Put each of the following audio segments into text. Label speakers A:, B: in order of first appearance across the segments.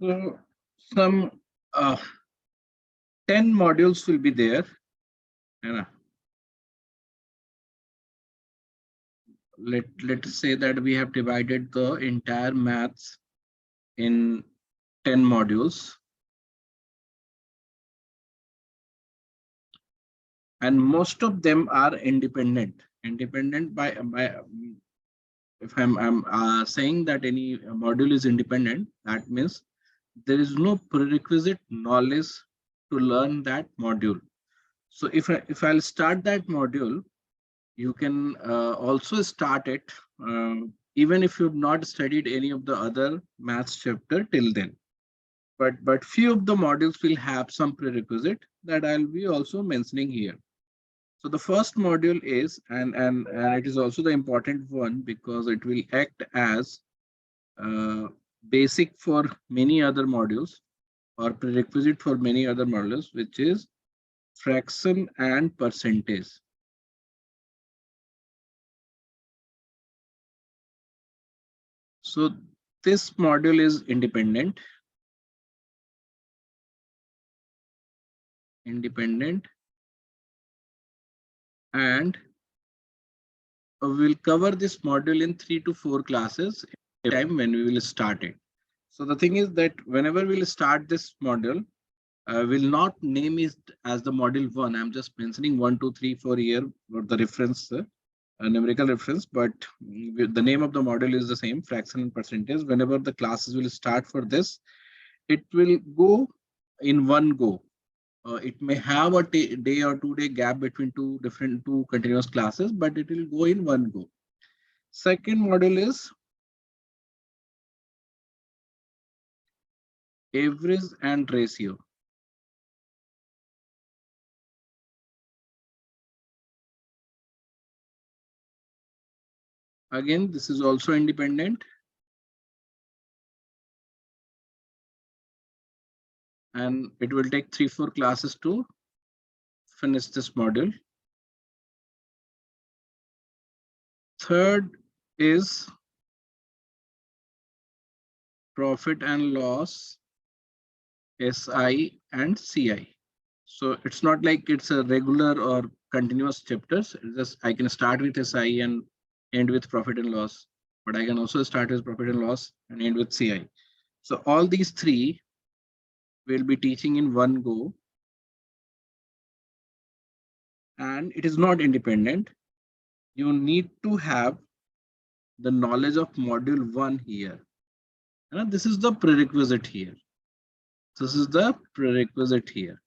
A: So some 10 modules will be there. And let's say that we have divided the entire maths in 10 modules. And most of them are independent. Independent by if I'm saying that any module is independent, that means there is no prerequisite knowledge to learn that module. So if I'll start that module, you can also start it even if you've not studied any of the other maths chapter till then. But few of the modules will have some prerequisite that I'll be also mentioning here. So the first module is, and it is also the important one because it will act as basic for many other modules or prerequisite for many other modules, which is fraction and percentage. So this module is independent. And we'll cover this module in 3 to 4 classes every time when we will start it. So the thing is that whenever we'll start this module, will not name it as the module 1. I'm just mentioning 1, 2, 3, 4 here for the reference, numerical reference, but the name of the module is the same, fraction and percentage. Whenever the classes will start for this, it will go in one go. It may have a day or 2 day gap between two continuous classes, but it will go in one go. Second module is average and ratio. Again, this is also independent. And it will take 3-4 classes to finish this module. Third is profit and loss, SI and CI. So it's not like it's a regular or continuous chapters. It's just I can start with SI and end with profit and loss, but I can also start with profit and loss and end with CI. So all these three we'll be teaching in one go. And it is not independent. You need to have the knowledge of module 1 here. And this is the prerequisite here. This is the prerequisite here.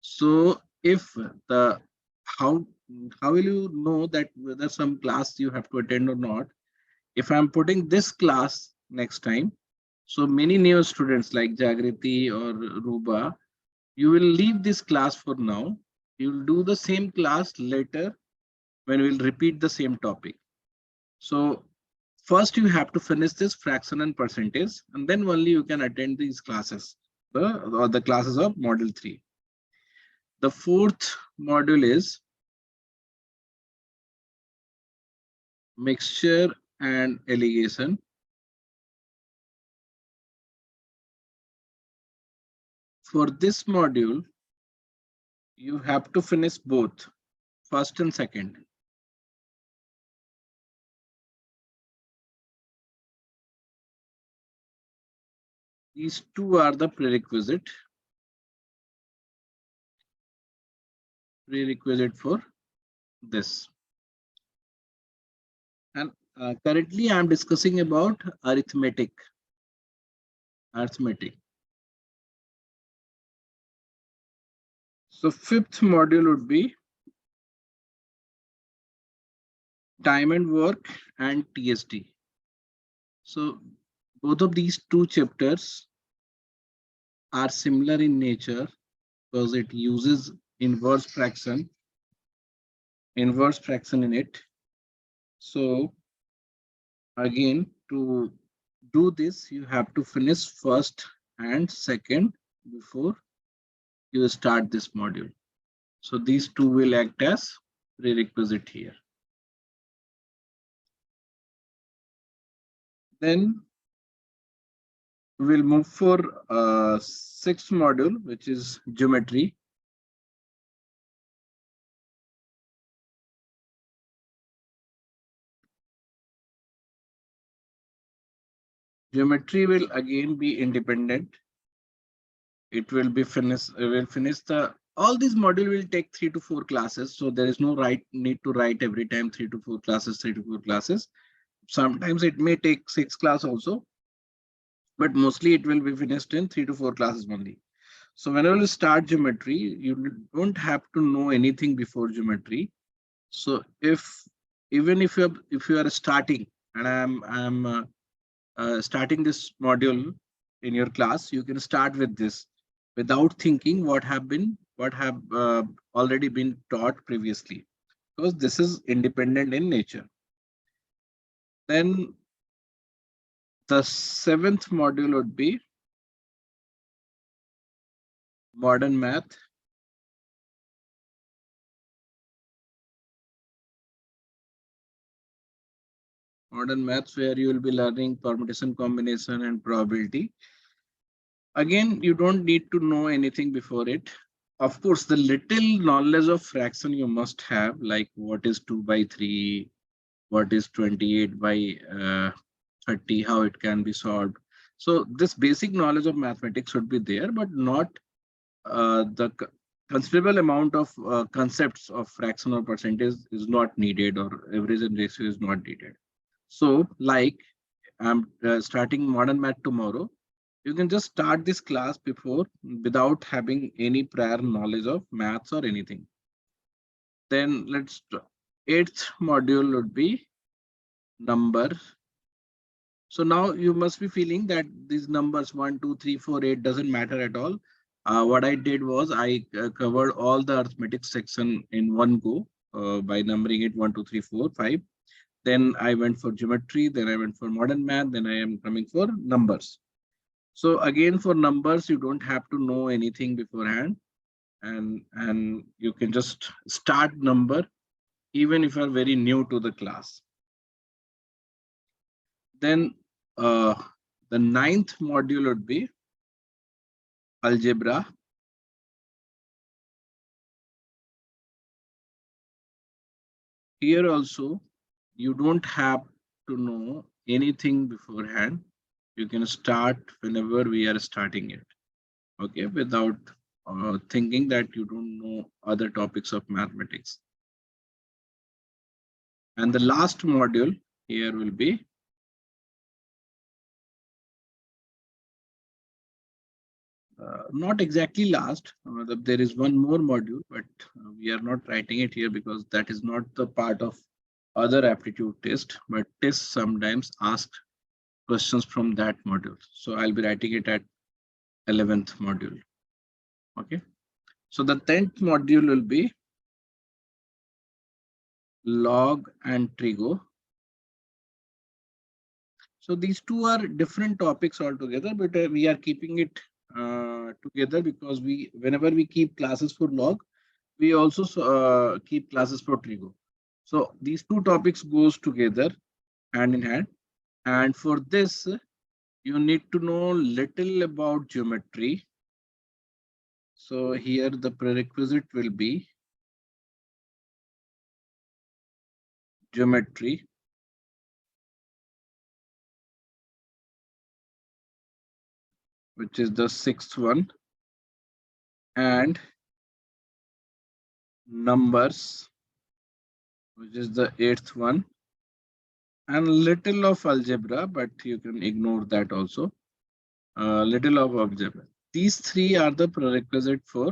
A: So if the how will you know that whether some class you have to attend or not? If I'm putting this class next time, so many new students like Jagriti or Ruba, you will leave this class for now. You will do the same class later when we'll repeat the same topic. So first you have to finish this fraction and percentage, and then only you can attend these classes, the classes of module 3. The fourth module is mixture and alligation. For this module, you have to finish both first and second. These two are the prerequisite for this. And currently I'm discussing about arithmetic. So fifth module would be time and work and TST. So both of these two chapters are similar in nature because it uses inverse fraction in it. So again, to do this, you have to finish first and second before you start this module. So these two will act as prerequisite here. Then We'll move for sixth module, which is geometry. Geometry will again be independent. It will be finish. Will finish the all these module will take 3 to 4 classes. So there is no need to write every time 3 to 4 classes, 3 to 4 classes. Sometimes it may take 6 class also, but mostly it will be finished in 3 to 4 classes only. So whenever you start geometry, you don't have to know anything before geometry. So if you are starting, and I'm starting this module in your class, you can start with this without thinking what have already been taught previously, because this is independent in nature. Then the seventh module would be modern math. Modern maths, where you will be learning permutation, combination, and probability. Again, you don't need to know anything before it. Of course, the little knowledge of fraction you must have, like what is 2 by 3, what is 28 by 30, how it can be solved. So this basic knowledge of mathematics should be there, but not the considerable amount of concepts of fraction or percentage is not needed, or average and ratio is not needed. So like I'm starting modern math tomorrow, you can just start this class before without having any prior knowledge of maths or anything. Then eighth module would be number. So now you must be feeling that these numbers 1, 2, 3, 4, 8 doesn't matter at all. What I did was I covered all the arithmetic section in one go by numbering it 1, 2, 3, 4, 5. Then I went for geometry, then I went for modern math, then I am coming for numbers. So again, for numbers, you don't have to know anything beforehand, and you can just start number even if you are very new to the class. Then the ninth module would be algebra. Here also, you don't have to know anything beforehand. You can start whenever we are starting it, okay, without thinking that you don't know other topics of mathematics. And the last module here will be not exactly last. There is one more module, but we are not writing it here because that is not the part of other aptitude test, but tests sometimes ask questions from that module. So I'll be writing it at 11th module. Okay. So the 10th module will be log and trigo. So these two are different topics altogether, but we are keeping it together because whenever we keep classes for log, we also keep classes for trigo. So these two topics goes together hand in hand. And for this, you need to know little about geometry. So here the prerequisite will be geometry. Which is the sixth one. And numbers, which is the eighth one. And little of algebra, but you can ignore that also. Little of algebra. These three are the prerequisite for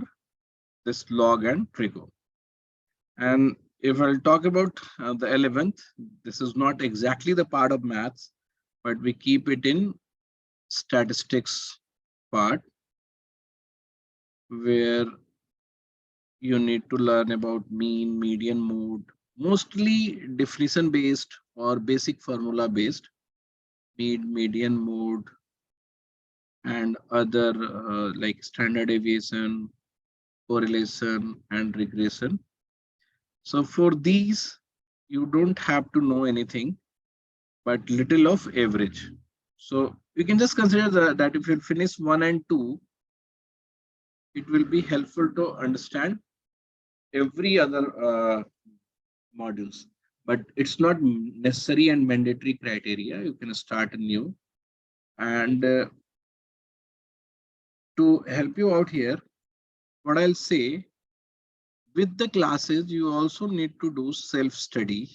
A: this log and trigo. And if I'll talk about the 11th, this is not exactly the part of maths, but we keep it in statistics part, where you need to learn about mean, median, mode, mostly definition based or basic formula based, mean, median, mode, and other like standard deviation, correlation, and regression. So for these, you don't have to know anything, but little of average. So We can just consider that if you finish 1 and 2, it will be helpful to understand every other modules. But it's not necessary and mandatory criteria. You can start new. And to help you out here, what I'll say, with the classes, you also need to do self-study.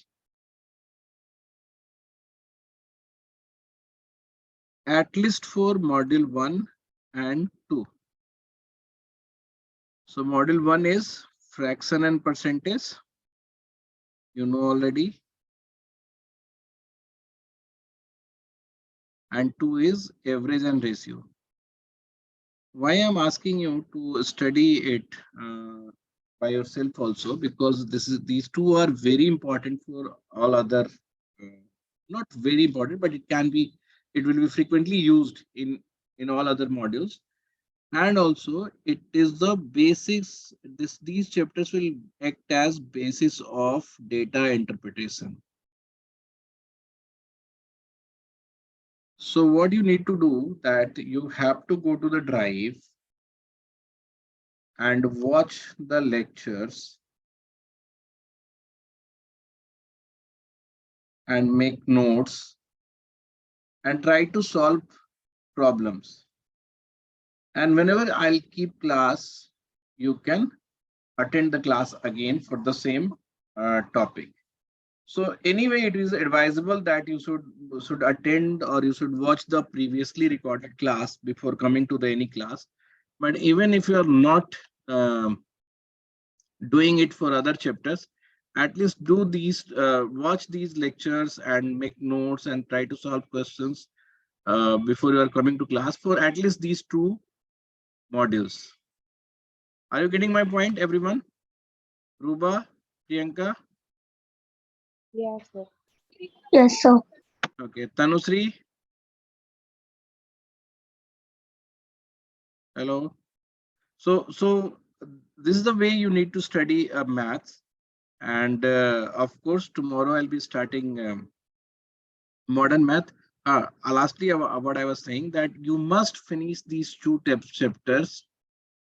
A: At least for module 1 and 2. So module 1 is fraction and percentage. You know already. And 2 is average and ratio. Why I'm asking you to study it by yourself also, because these two are very important for all other, not very important, but it will be frequently used in all other modules. And also it is the basics. These chapters will act as basis of data interpretation. So what you need to do, that you have to go to the drive and watch the lectures and make notes and try to solve problems. And whenever I'll keep class, you can attend the class again for the same topic. So anyway, it is advisable that you should attend or you should watch the previously recorded class before coming to the any class. But even if you are not doing it for other chapters, at least do these, watch these lectures and make notes and try to solve questions before you are coming to class for at least these two modules. Are you getting my point, everyone? Ruba, Priyanka?
B: Yes, sir.
C: Yes, sir.
A: Okay, Tanusri? Hello. So this is the way you need to study maths. And of course, tomorrow I'll be starting modern math. Lastly, what I was saying, that you must finish these two chapters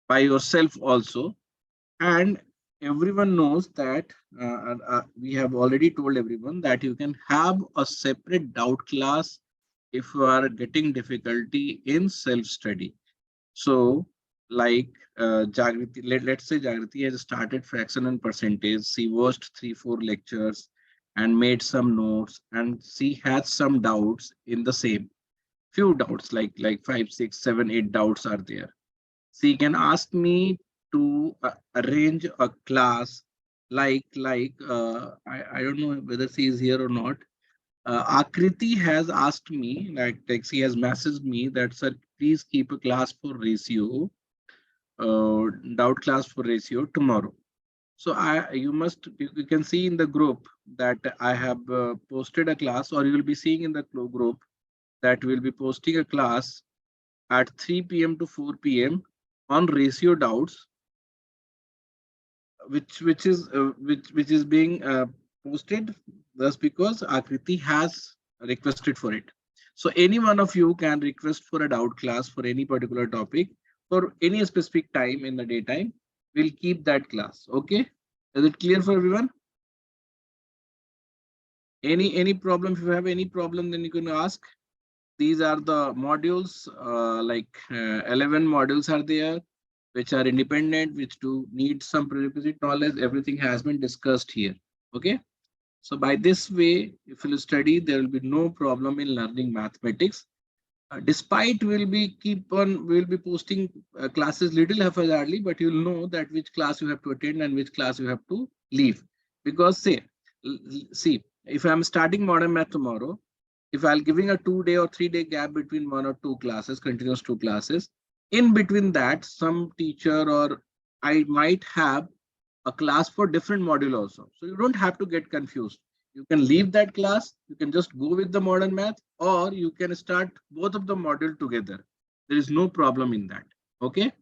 A: by yourself also. And everyone knows that we have already told everyone that you can have a separate doubt class if you are getting difficulty in self-study. So like Jagriti, let's say Jagriti has started fraction and percentage. She watched 3-4 lectures and made some notes, and she has some doubts in the same. Few doubts, like 5, 6, 7, 8 doubts are there. She can ask me to arrange a class I don't know whether she is here or not. Akriti has asked me, like she has messaged me that, sir, please keep a class for ratio, doubt class for ratio tomorrow. So you can see in the group that I have posted a class, or you will be seeing in the group that we'll be posting a class at 3 p.m. to 4 p.m. on ratio doubts, which is being posted just because Akriti has requested for it. So any one of you can request for a doubt class for any particular topic for any specific time in the daytime. We'll keep that class. Okay, is it clear for everyone? Any problem? If you have any problem, then you can ask. These are the modules, 11 modules are there, which are independent, which do need some prerequisite knowledge. Everything has been discussed here. Okay. So by this way, if you study, there will be no problem in learning mathematics. Despite we'll be posting classes little haphazardly, but you'll know that which class you have to attend and which class you have to leave. Because see, if I'm starting modern math tomorrow, if I'll giving a 2-day or 3-day gap between 1 or 2 classes, continuous 2 classes, in between that, some teacher or I might have a class for different module also. So you don't have to get confused. You can leave that class, you can just go with the modern math, or you can start both of the module together. There is no problem in that. Okay.